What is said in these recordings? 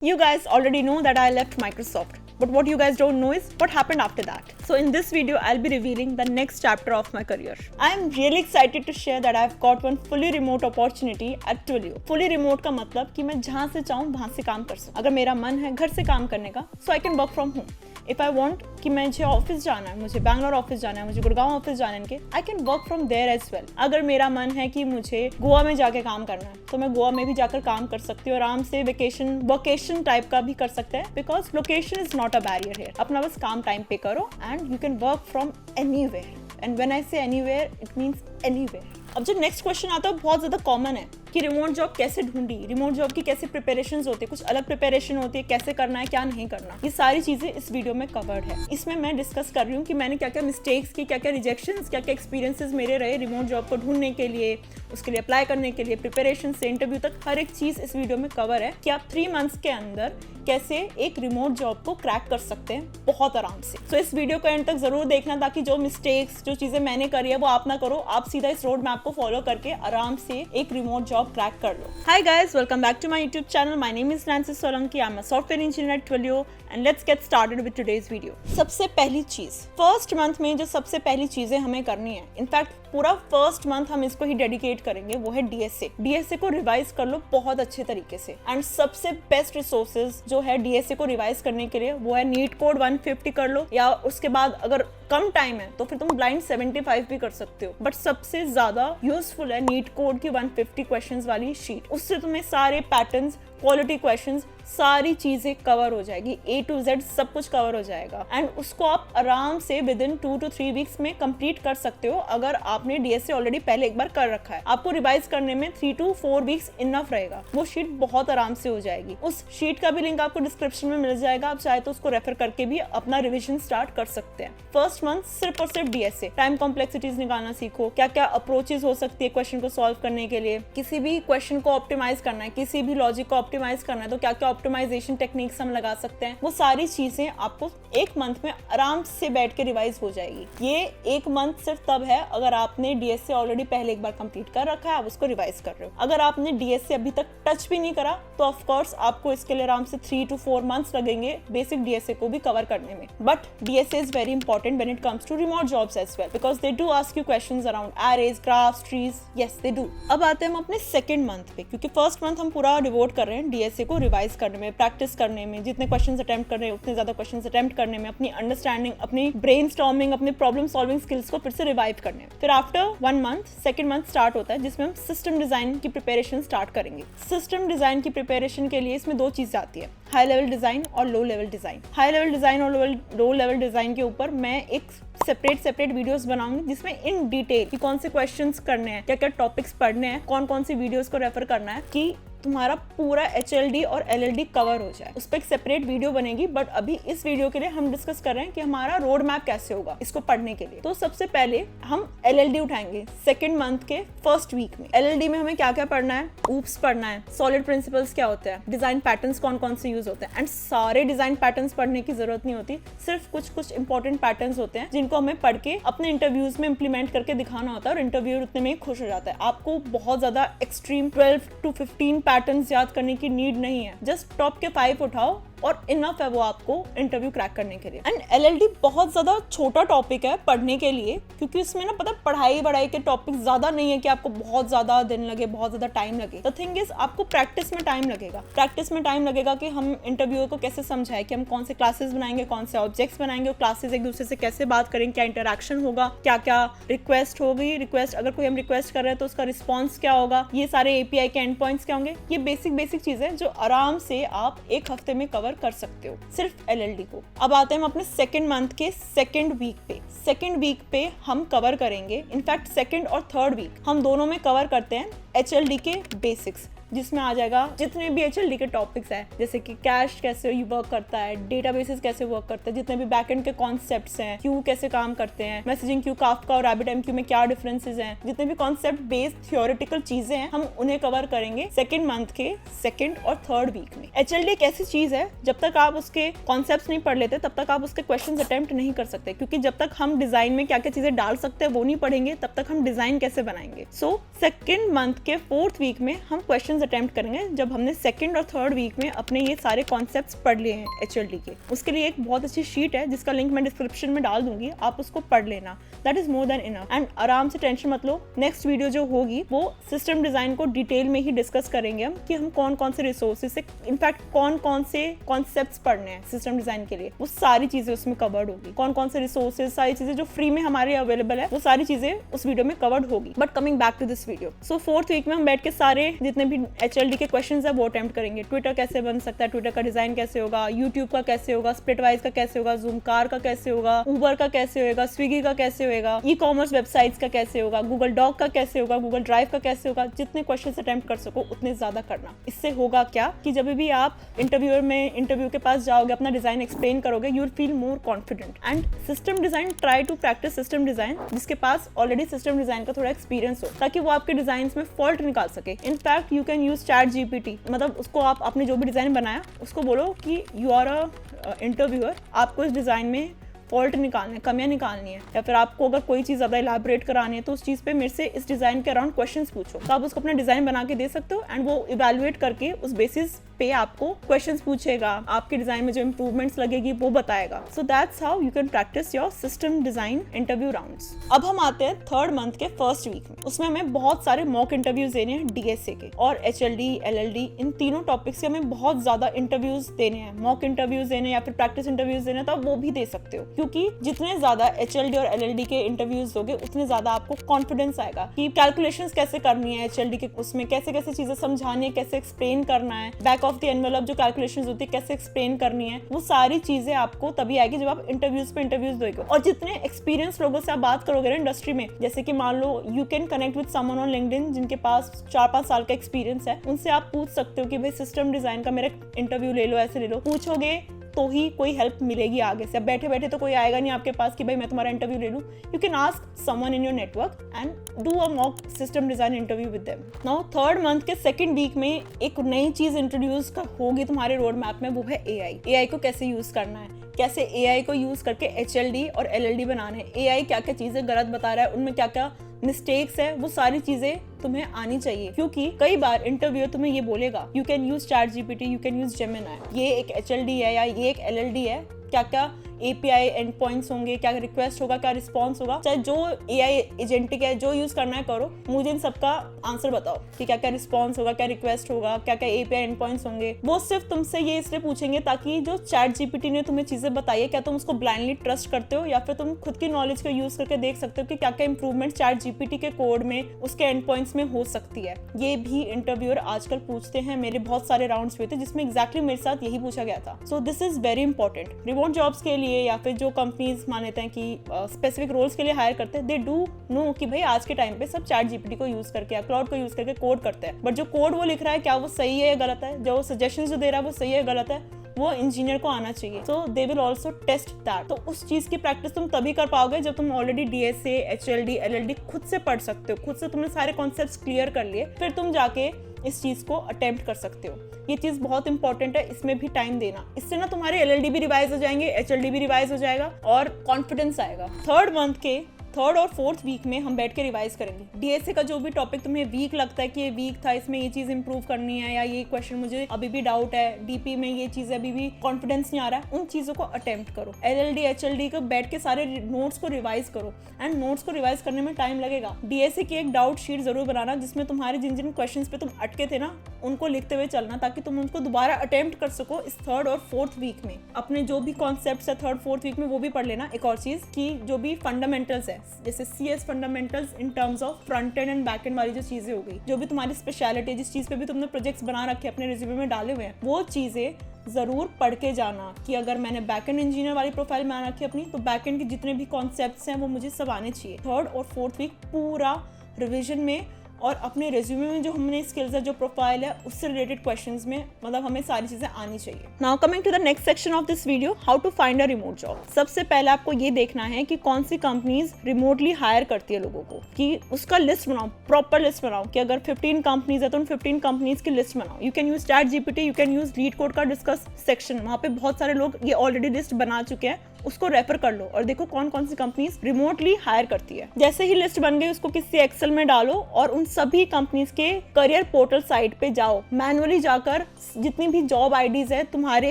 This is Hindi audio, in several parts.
You guys already know that I left Microsoft, but what you guys don't know is what happened after that. So in this video, I'll be revealing the next chapter of my career. I am really excited to share that I've got one fully remote opportunity at Twilio. Fully remote का मतलब कि मैं जहाँ से चाहूँ वहाँ से काम कर सकूँ. अगर मेरा मन है घर से काम करने का, so I can work from home. If I want कि मुझे ऑफिस जाना है, मुझे बैंगलोर ऑफिस जाना है, मुझे गुड़गांव ऑफिस जाना है, I can work from there as well. अगर मेरा मन है कि मुझे गोवा में जाके काम करना है, तो मैं गोवा में भी जाकर काम कर सकती हूँ. आराम से वोकेशन टाइप का भी कर सकते हैं, because location is not a barrier here. अपना बस काम टाइम पे करो and you can work from anywhere. And when I से एनीवेयर, इट मीन्स एनीवेयर. अब जो नेक्स्ट क्वेश्चन आता है बहुत ज्यादा कॉमन है कि रिमोट जॉब कैसे ढूंढी, रिमोट जॉब की कैसे प्रिपरेशंस होती है, कुछ अलग प्रिपरेशन होती है, कैसे करना है, क्या नहीं करना. ये सारी चीजें इस वीडियो में कवर्ड है. इसमें मैं डिस्कस कर रही हूँ कि मैंने क्या क्या मिस्टेक्स की, क्या क्या रिजेक्शंस, क्या क्या एक्सपीरियंसेस मेरे रहे रिमोट जॉब को ढूंढने के लिए, उसके लिए अप्लाई करने के लिए, प्रिपरेशन से इंटरव्यू तक हर एक चीज इस वीडियो में कवर है कि आप 3 मंथ्स के अंदर कैसे एक रिमोट जॉब को क्रैक कर सकते हैं बहुत आराम से. तो इस वीडियो को एंड तक जरूर देखना ताकि जो मिस्टेक्स, जो चीजें मैंने करी है वो आप ना करो. आप सीधा इस रोड मैप को फॉलो करके आराम से एक रिमोट जॉब क्रैक कर लो. Hi guys, welcome back to my YouTube channel. My name is Nancy Solanki. I'm a software engineer at Twilio and let's get started with today's video. सबसे पहली चीज, फर्स्ट मंथ में जो सबसे पहली चीजें हमें करनी है, इनफैक्ट पूरा फर्स्ट मंथ हम इसको ही डेडिकेट करेंगे, वो है डीएसए. डीएसए को रिवाइज कर लो बहुत अच्छे तरीके से. एंड सबसे बेस्ट रिसोर्सेज जो है डीएसए को रिवाइज करने के लिए वो है नीट कोड 150 कर लो, या उसके बाद अगर कम टाइम है तो फिर तुम ब्लाइंड 75 भी कर सकते हो. बट सबसे ज्यादा यूजफुल है नीट कोड की 150 क्वेश्चंस वाली शीट. उससे तुम्हें सारे पैटर्न्स, क्वालिटी क्वेश्चंस, सारी चीजें कवर हो जाएगी. A to Z सब कुछ कवर हो जाएगा एंड उसको आप आराम से विद इन 2 to 3 वीक्स में कंप्लीट कर सकते हो अगर आपने डीएसए ऑलरेडी पहले एक बार कर रखा है. आपको रिवाइज करने में 3 to 4 वीक्स इनफ रहेगा. वो शीट बहुत आराम से हो जाएगी. उस शीट का भी लिंक आपको डिस्क्रिप्शन में मिल जाएगा. आप चाहे तो उसको रेफर करके भी अपना रिविजन स्टार्ट कर सकते हैं. फर्स्ट मंथ सिर्फ और सिर्फ डीएसए. टाइम कॉम्प्लेक्सिटीज निकालना सीखो, क्या क्या अप्रोचेज हो सकती है क्वेश्चन को सॉल्व करने के लिए. किसी भी क्वेश्चन को ऑप्टिमाइज करना है, किसी भी लॉजिक को ऑप्टिमाइज करना है तो क्या क्या ऑप्टिमाइजेशन टेक्निक्स हम लगा सकते हैं. वो सारी चीजें आपको एक मंथ में आराम से बैठ के रिवाइज हो जाएगी. ये एक मंथ सिर्फ तब है अगर आपने डीएसए ऑलरेडी पहले एक बार कंप्लीट कर रखा है, आप उसको रिवाइज कर रहे हो. अगर आपने डीएसए अभी तक टच भी नहीं करा तो ऑफ कोर्स आपको इसके लिए आराम से 3 to 4 मंथ्स लगेंगे बेसिक डीएसए को भी कवर करने में. But DSA is very important when it comes to remote jobs as well because they do ask you questions around arrays, graphs, trees. Yes they do. अब आते हैं हम अपने सेकंड मंथ पे, क्योंकि फर्स्ट मंथ हम पूरा डिवोट कर रहे हैं डीएसए को रिवाइज करने में, प्रैक्टिस करने में. जितने क्वेश्चंस अटेम्प्ट कर रहे हैं उतने ज्यादा क्वेश्चंस अटेम्प्ट करने में, अपनी अंडरस्टैंडिंग, अपनी ब्रेनस्टॉर्मिंग, अपनी प्रॉब्लम सॉल्विंग स्किल्स को फिर से रिवाइव करने में. फिर after 1 month second month start होता है जिसमें हम सिस्टम डिजाइन की प्रिपरेशन स्टार्ट करेंगे. सिस्टम डिजाइन की प्रिपरेशन के लिए इसमें 2 चीजें आती है, हाई लेवल डिजाइन और low level design. High level design और लो लेवल डिजाइन के ऊपर मैं एक सेपरेट वीडियोस बनाऊंगी जिसमें इन डिटेल कि कौन से क्वेश्चंस करने हैं, क्या क्या टॉपिक्स पढ़ने हैं, कौन कौन सी वीडियोस को रेफर करना है कि तुम्हारा पूरा HLD और LLD कवर हो जाए. उस पर एक सेपरेट वीडियो बनेगी. बट अभी इस वीडियो के लिए हम डिस्कस कर रहे हैं कि हमारा रोड मैप कैसे होगा इसको पढ़ने के लिए. तो सबसे पहले हम LLD उठाएंगे सेकंड मंथ के फर्स्ट वीक में. LLD में हमें क्या क्या पढ़ना है, ऊप्स पढ़ना है, सॉलिड प्रिंसिपल्स क्या होते हैं, डिजाइन पैटर्न्स कौन कौन से यूज होते हैं. एंड सारे डिजाइन पैटर्न्स पढ़ने की जरूरत नहीं होती, सिर्फ कुछ इंपॉर्टेंट पैटर्न्स होते हैं जिनको हमें पढ़ के अपने इंटरव्यूज में इंप्लीमेंट करके दिखाना होता है और इंटरव्यू उतने में खुश हो जाता है. आपको बहुत ज्यादा एक्सट्रीम 12 to 15 पैटर्न्स याद करने की नीड नहीं है. जस्ट टॉप के 5 उठाओ और इनफ है वो आपको इंटरव्यू क्रैक करने के लिए. एंड LLD बहुत ज्यादा छोटा टॉपिक है पढ़ने के लिए, क्योंकि इसमें ना पता पढ़ाई के टॉपिक ज्यादा नहीं है कि आपको बहुत ज्यादा दिन लगे, बहुत ज्यादा टाइम लगे. द थिंग इज आपको प्रैक्टिस में टाइम लगेगा. प्रैक्टिस में टाइम लगेगा कि हम इंटरव्यूअर को कैसे समझाएं कि हम कौन से क्लासेस बनाएंगे, कौन से ऑब्जेक्ट्स बनाएंगे, क्लासेस एक दूसरे से कैसे बात करेंगे, क्या इंटरैक्शन होगा, क्या क्या रिक्वेस्ट होगी, रिक्वेस्ट अगर कोई हम रिक्वेस्ट कर रहे हैं तो उसका रिस्पॉन्स क्या होगा, ये सारे API के एंड पॉइंट्स क्या होंगे. ये बेसिक चीजें जो आराम से आप एक हफ्ते में कवर कर सकते हो सिर्फ LLD को. अब आते हैं हम अपने सेकंड मंथ के सेकंड वीक पे. सेकंड वीक पे हम कवर करेंगे, इनफैक्ट सेकंड और थर्ड वीक हम दोनों में कवर करते हैं HLD के बेसिक्स. जिसमें आ जाएगा जितने भी HLD के टॉपिक्स हैं, जैसे कि कैश कैसे वर्क करता है, डेटाबेसेस कैसे वर्क करता है, जितने भी बैकएंड के कॉन्सेप्ट्स हैं, क्यू कैसे काम करते हैं, मैसेजिंग क्यू, काफका और RabbitMQ में क्या डिफरेंसेस हैं, जितने भी कॉन्सेप्ट बेस्ड थ्योरेटिकल चीजें हैं हम उन्हें कवर करेंगे सेकंड मंथ के सेकंड और थर्ड वीक में. HLD एक ऐसी चीज है जब तक आप उसके कॉन्सेप्ट्स नहीं पढ़ लेते तब तक आप उसके क्वेश्चंस अटेम्प्ट नहीं कर सकते, क्योंकि जब तक हम डिजाइन में क्या क्या चीजें डाल सकते हैं वो नहीं पढ़ेंगे तब तक हम डिजाइन कैसे बनाएंगे. सो सेकंड मंथ के फोर्थ वीक में हम क्वेश्चंस क्वेश्चंस अटेम्प्ट करेंगे जब हमने सेकंड और थर्ड वीक में अपने ये सारे कॉन्सेप्ट्स पढ़ लिए हैं HLD के। उसके लिए एक बहुत अच्छी शीट है जिसका लिंक मैं डिस्क्रिप्शन में डाल दूंगी, आप उसको पढ़ लेना। That is more than enough. And आराम से टेंशन मत लो, नेक्स्ट वीडियो जो होगी वो सिस्टम डिजाइन को डिटेल में ही डिस्कस करेंगे हम कि हम कौन कौन से रिसोर्सेज से, इनफैक्ट कौन कौन से कॉन्सेप्ट्स पढ़ने हैं सिस्टम डिजाइन के लिए, वो सारी चीजें उसमें कवर्ड होगी। कौन कौन से रिसोर्सेज, सारी चीजें जो फ्री में हमारे अवेलेबल है, वो सारी चीजें उस वीडियो में कवर्ड होगी। But coming back to this video, so fourth week में हम बैठ के सारे जितने भी HLD के क्वेश्चंस है वो अटेम्प्ट करेंगे। ट्विटर कैसे बन सकता है, ट्विटर का डिजाइन कैसे होगा, यूट्यूब का कैसे होगा, स्प्लिटवाइज का कैसे होगा, ज़ूमकार का कैसे होगा, उबर का कैसे होगा, स्विगी का कैसे होगा, ई-कॉमर्स वेबसाइट्स का कैसे होगा, गूगल डॉक का कैसे होगा, गूगल ड्राइव का कैसे होगा। जितने क्वेश्चंस अटेम्प्ट कर सको उतने ज्यादा करना। इससे होगा क्या कि जब भी आप इंटरव्यू के पास जाओगे, अपना डिजाइन एक्सप्लेन करोगे, you will feel more confident. And system design, try to practice system design जिसके पास ऑलरेडी सिस्टम डिजाइन का थोड़ा एक्सपीरियंस हो, ताकि वो आपके डिजाइन में फॉल्ट निकाल सके। In fact you can use ChatGPT, मतलब उसको आप अपने जो भी डिजाइन बनाया उसको बोलो कि यू आर अ इंटरव्यूअर, आपको इस डिजाइन में फॉल्ट निकालना है, कमियां निकालनी है, या फिर आपको अगर कोई चीज ज्यादा इलैबोरेट करानी है तो उस चीज पे मेरे से इस डिजाइन के अराउंड क्वेश्चंस पूछो। तो आप उसको अपना डिजाइन बना के दे सकते हो एंड वो इवैल्यूएट करके उस बेसिस पे आपको क्वेश्चंस पूछेगा, आपके डिजाइन में जो इंप्रूवमेंट्स लगेगी वो बताएगा। So that's how you can practice your system design interview rounds. अब हम आते हैं थर्ड मंथ के फर्स्ट वीक में। उसमें हमें बहुत सारे मॉक इंटरव्यूज देने हैं DSA के, और HLD, LLD, इन तीनों टॉपिक्स के हमें बहुत ज्यादा इंटरव्यूज देने हैं, मॉक इंटरव्यूज देने या फिर प्रैक्टिस इंटरव्यूज देने, तो आप वो भी दे सकते हो। क्योंकि जितने ज्यादा HLD और LLD के इंटरव्यूज दोगे उतने ज्यादा आपको कॉन्फिडेंस आएगा कि कैलकुलेशंस कैसे करनी है HLD के, उसमें कैसे कैसे चीजें समझानी है, कैसे एक्सप्लेन करना है, बैक ऑफ द एनवेलप जो कैलकुलेशंस होती है कैसे एक्सप्लेन करनी है, वो सारी चीजें आपको तभी आएगी जब आप इंटरव्यूज पे इंटरव्यूज दोगे। और जितने एक्सपीरियंस लोगों से आप बात करोगे ना इंडस्ट्री में, जैसे कि मान लो you can connect with someone on LinkedIn जिनके पास 4-5 साल का एक्सपीरियंस है, उनसे आप पूछ सकते हो कि भाई सिस्टम डिजाइन का मेरा इंटरव्यू ले लो, ऐसे ले लो। पूछोगे तो ही कोई हेल्प मिलेगी आगे से। अब बैठे बैठे तो कोई आएगा नहीं आपके पास कि भाई मैं तुम्हारा इंटरव्यू ले लूं। You can ask someone in your network and do a mock system design interview with them. Now third month के सेकंड वीक में एक नई चीज इंट्रोड्यूस होगी तुम्हारे रोड मैप में, वो है AI को कैसे यूज करना है, कैसे AI को यूज करके HLD और LLD बनाना है, AI क्या क्या चीजें गलत बता रहा है, उनमें क्या क्या मिस्टेक्स है, वो सारी चीजें तुम्हें आनी चाहिए। क्योंकि कई बार इंटरव्यू तुम्हें ये बोलेगा you can use ChatGPT, you can use Gemini, ये एक HLD है या ये एक LLD है, क्या क्या API एंड पॉइंट्स होंगे, क्या रिक्वेस्ट होगा, क्या रिस्पॉन्स होगा, चाहे जो AI एजेंटिक है जो यूज करना है करो, मुझे इन सबका आंसर बताओ कि क्या क्या रिस्पॉन्स होगा, क्या रिक्वेस्ट होगा, क्या क्या API एंड पॉइंट्स होंगे। वो सिर्फ तुमसे ये इसलिए पूछेंगे ताकि जो ChatGPT ने तुम्हें चीजें बताई है, क्या तुम उसको ब्लाइंडली ट्रस्ट करते हो या फिर तुम खुद की नॉलेज का यूज करके देख सकते हो कि क्या क्या इंप्रूवमेंट ChatGPT के कोड में, उसके एंड पॉइंट्स में हो सकती है। ये भी इंटरव्यूअर आजकल पूछते हैं, मेरे बहुत सारे राउंड्स हुए थे जिसमें एग्जैक्टली मेरे साथ यही पूछा गया था। So this is very important. Remote jobs के लिए या फिर जो कंपनीज मान लेते हैं कि स्पेसिफिक रोल्स के लिए हायर करते हैं, दे डू नो कि भाई आज के टाइम पे सब ChatGPT को यूज करके या क्लाउड को यूज करके कोड करते हैं, बट जो कोड वो लिख रहा है क्या वो सही है या गलत है, जो सजेशन जो दे रहा है वो सही है या गलत है, वो इंजीनियर को आना चाहिए। So they will also test that. तो उस चीज की प्रैक्टिस तुम तभी कर पाओगे जब तुम ऑलरेडी DSA, HLD, LLD खुद से पढ़ सकते हो, खुद से तुमने सारे कॉन्सेप्ट्स क्लियर कर लिए, फिर तुम जाके इस चीज को अटेम्प्ट कर सकते हो। ये चीज बहुत इंपॉर्टेंट है, इसमें भी टाइम देना। इससे ना तुम्हारे LLD भी रिवाइज हो जाएंगे, HLD भी रिवाइज हो जाएगा और कॉन्फिडेंस आएगा। थर्ड मंथ के थर्ड और फोर्थ वीक में हम बैठ के रिवाइज करेंगे। DSA का जो भी टॉपिक तुम्हें वीक लगता है कि ये वीक था, इसमें ये चीज इंप्रूव करनी है या ये क्वेश्चन मुझे अभी भी डाउट है, DP में ये चीज अभी भी कॉन्फिडेंस नहीं आ रहा है, उन चीजों को अटेम्प्ट करो। LLD, HLD को बैठ के सारे नोट्स को रिवाइज करो एंड नोट्स को रिवाइज करने में टाइम लगेगा। DSA की एक डाउट शीट जरूर बनाना जिसमें तुम्हारे जिन जिन क्वेश्चन पे तुम अटके थे ना उनको लिखते हुए चलना, ताकि तुम उनको दोबारा अटेम्प्ट कर सको इस थर्ड और फोर्थ वीक में। अपने जो भी कॉन्सेप्ट्स है थर्ड फोर्थ वीक में वो भी पढ़ लेना। एक और चीज कि जो भी फंडामेंटल्स है, जैसे CS fundamentals in terms of front end and back and वाली जो चीजें हो गई, जो भी तुम्हारी स्पेशलिटी, जिस चीज पे भी तुमने प्रोजेक्ट्स बना रखे अपने रिज्यूमे में डाले हुए हैं, वो चीजें जरूर पढ़ के जाना कि अगर मैंने बैकएंड इंजीनियर वाली प्रोफाइल बना रखी अपनी, तो बैकएंड के जितने भी कॉन्सेप्ट्स हैं वो मुझे सब आने चाहिए। थर्ड और फोर्थ वीक पूरा रिवीजन में और अपने रिज्यूमे में जो हमने स्किल्स है, जो प्रोफाइल है, उससे रिलेटेड क्वेश्चंस में मतलब हमें सारी चीजें आनी चाहिए। Now coming to the next section of this video, how to find a remote job. सबसे पहले आपको ये देखना है कि कौन सी कंपनीज रिमोटली हायर करती है लोगों को, कि उसका लिस्ट बनाओ, प्रॉपर लिस्ट बनाओ कि अगर 15 कंपनीज है तो उन 15 कंपनीज की लिस्ट बनाओ। You can use ChatGPT, you can use leet code का डिस्कस सेक्शन, वहाँ पे बहुत सारे लोग ये ऑलरेडी लिस्ट बना चुके हैं, उसको रेफर कर लो और देखो कौन कौन सी कंपनीज रिमोटली हायर करती है। जैसे ही लिस्ट बन गई उसको किसी एक्सेल में डालो और उन सभी कंपनीज के करियर पोर्टल साइट पे जाओ, मैनुअली जाकर जितनी भी जॉब आईडीज है तुम्हारे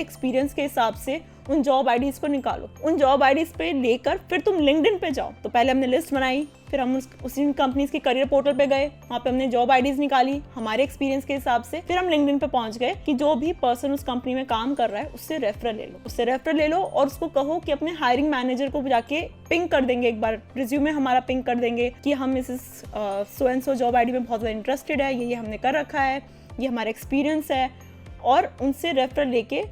एक्सपीरियंस के हिसाब से उन जॉब आईडीज को निकालो। उन जॉब आईडीज पे लेकर फिर तुम लिंक्डइन पे जाओ। तो पहले हमने लिस्ट बनाई, फिर हम उसी कंपनीज के करियर पोर्टल पे गए, वहाँ पे हमने जॉब आईडीज निकाली हमारे एक्सपीरियंस के हिसाब से। फिर हम लिंक्डइन पे पहुंच गए कि जो भी पर्सन उस कंपनी में काम कर रहा है उससे रेफरल ले लो और उसको कहो कि अपने हायरिंग मैनेजर को जाके पिंग कर देंगे, एक बार रिज्यूमे हमारा पिंग कर देंगे कि हम इस so and so job ID में बहुत ज़्यादा इंटरेस्टेड है, ये हमने कर रखा है, ये हमारा एक्सपीरियंस है। और उनसे रेफरल लेके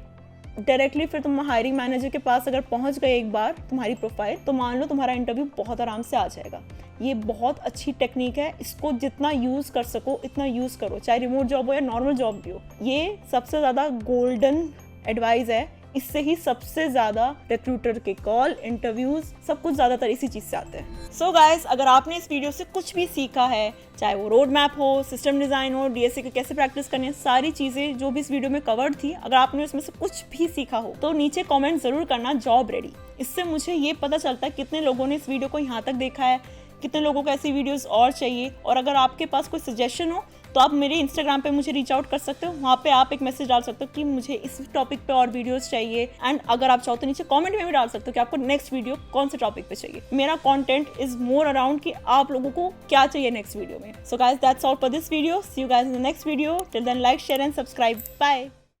डायरेक्टली फिर तुम हायरिंग मैनेजर के पास अगर पहुंच गए एक बार तुम्हारी प्रोफाइल, तो मान लो तुम्हारा इंटरव्यू बहुत आराम से आ जाएगा। ये बहुत अच्छी टेक्निक है, इसको जितना यूज़ कर सको इतना यूज़ करो, चाहे रिमोट जॉब हो या नॉर्मल जॉब भी हो। ये सबसे ज़्यादा गोल्डन एडवाइस है, इससे ही सबसे ज़्यादा रिक्रूटर के कॉल, इंटरव्यूज सब कुछ ज़्यादातर इसी चीज़ से आते हैं। सो गाइस, अगर आपने इस वीडियो से कुछ भी सीखा है, चाहे वो रोड मैप हो, सिस्टम डिज़ाइन हो, डीएसए के कैसे प्रैक्टिस करनी है, सारी चीज़ें जो भी इस वीडियो में कवर्ड थी, अगर आपने उसमें से कुछ भी सीखा हो तो नीचे कॉमेंट ज़रूर करना जॉब रेडी। इससे मुझे ये पता चलता है कितने लोगों ने इस वीडियो को यहाँ तक देखा है, कितने लोगों को ऐसी वीडियोस और चाहिए। और अगर आपके पास कोई सजेशन हो तो आप मेरे इंस्टाग्राम पे मुझे रीच आउट कर सकते हो, वहाँ पे आप एक मैसेज डाल सकते हो कि मुझे इस टॉपिक पे और वीडियोस चाहिए। एंड अगर आप चाहो तो नीचे कमेंट में भी डाल सकते हो कि आपको नेक्स्ट वीडियो कौन से टॉपिक पे चाहिए। मेरा कंटेंट इज मोर अराउंड कि आप लोगों को क्या चाहिए नेक्स्ट वीडियो में। So guys, that's all for this video. See you guys in the next video. Till then, like, share and subscribe. Bye.